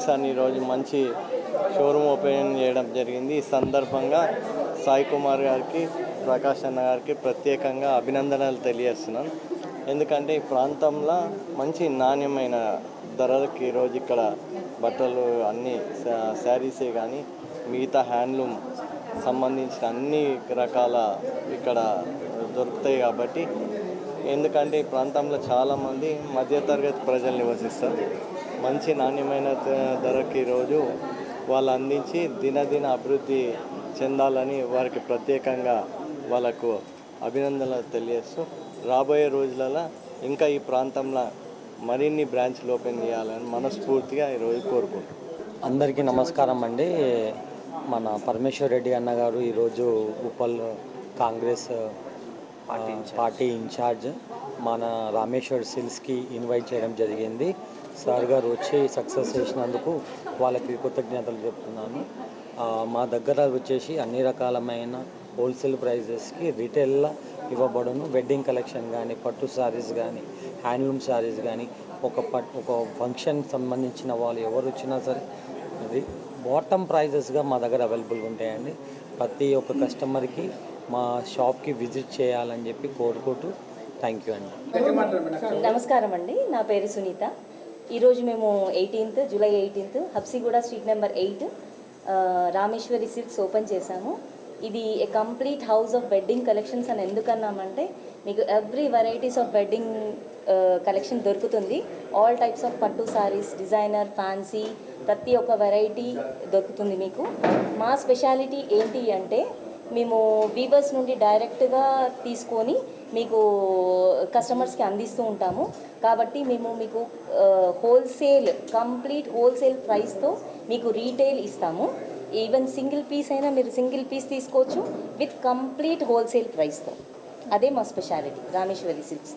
Silks అని ఈరోజు మంచి షోరూమ్ ఓపెన్ చేయడం జరిగింది. ఈ సందర్భంగా సాయి కుమార్ గారికి, ప్రకాష్ అన్న గారికి ప్రత్యేకంగా అభినందనలు తెలియజేస్తున్నాను. ఎందుకంటే ఈ ప్రాంతంలో మంచి నాణ్యమైన ధరలకు ఈరోజు ఇక్కడ బట్టలు అన్నీ శారీసే కానీ మిగతా హ్యాండ్లూమ్ సంబంధించిన అన్ని రకాల ఇక్కడ దొరుకుతాయి. కాబట్టి ఎందుకంటే ఈ ప్రాంతంలో చాలామంది మధ్యతరగతి ప్రజలు నివసిస్తారు. మంచి నాణ్యమైన ధరకి ఈరోజు వాళ్ళు అందించి దినదిన అభివృద్ధి చెందాలని వారికి ప్రత్యేకంగా వాళ్ళకు అభినందనలు తెలియజేస్తూ రాబోయే రోజులలో ఇంకా ఈ ప్రాంతంలో మరిన్ని బ్రాంచ్లు ఓపెన్ చేయాలని మనస్ఫూర్తిగా ఈరోజు కోరుకుంటున్నాను. అందరికీ నమస్కారం అండి. మన పరమేశ్వర్ రెడ్డి అన్న గారు ఈరోజు ఉప్పల్ కాంగ్రెస్ పార్టీ ఇన్ఛార్జ్ మన రామేశ్వర్ సిల్స్కి ఇన్వైట్ చేయడం జరిగింది. సార్ గారు వచ్చి సక్సెస్ చేసినందుకు వాళ్ళకి కృతజ్ఞతలు చెప్తున్నాను. మా దగ్గర వచ్చేసి అన్ని రకాలమైన హోల్సేల్ ప్రైజెస్కి రీటైల్లో ఇవ్వబడును. వెడ్డింగ్ కలెక్షన్ కానీ, పట్టు శారీస్ కానీ, హ్యాండ్లూమ్ శారీస్ కానీ, ఒక ఫంక్షన్ సంబంధించిన వాళ్ళు ఎవరు వచ్చినా సరే బాటమ్ ప్రైజెస్గా మా దగ్గర అవైలబుల్గా ఉంటాయండి. ప్రతి ఒక్క కస్టమర్కి మా షాప్కి విజిట్ చేయాలని చెప్పి కోరుకుంటూ థ్యాంక్ యూ అండి. నమస్కారం అండి, నా పేరు సునీత. ఈరోజు మేము July 18 Habsiguda street number 8 Rameshwari silks open చేశాము. ఇది ఏ complete house of wedding collections అని ఎందుకన్నామంటే మీకు every varieties of wedding collection దొరుకుతుంది. ఆల్ టైప్స్ ఆఫ్ పట్టు సారీస్, డిజైనర్, ఫ్యాన్సీ, ప్రతి ఒక్క వెరైటీ దొరుకుతుంది మీకు. మా స్పెషాలిటీ ఏంటి అంటే మేము వీవర్స్ నుండి డైరెక్ట్గా తీసుకొని మీకు కస్టమర్స్కి అందిస్తూ ఉంటాము. కాబట్టి మేము మీకు కంప్లీట్ హోల్సేల్ ప్రైస్తో మీకు రీటైల్ ఇస్తాము. ఈవెన్ సింగిల్ పీస్ అయినా మీరు సింగిల్ పీస్ తీసుకోవచ్చు విత్ కంప్లీట్ హోల్సేల్ ప్రైస్తో. అదే మా స్పెషాలిటీ రామేశ్వరి సిల్క్స్.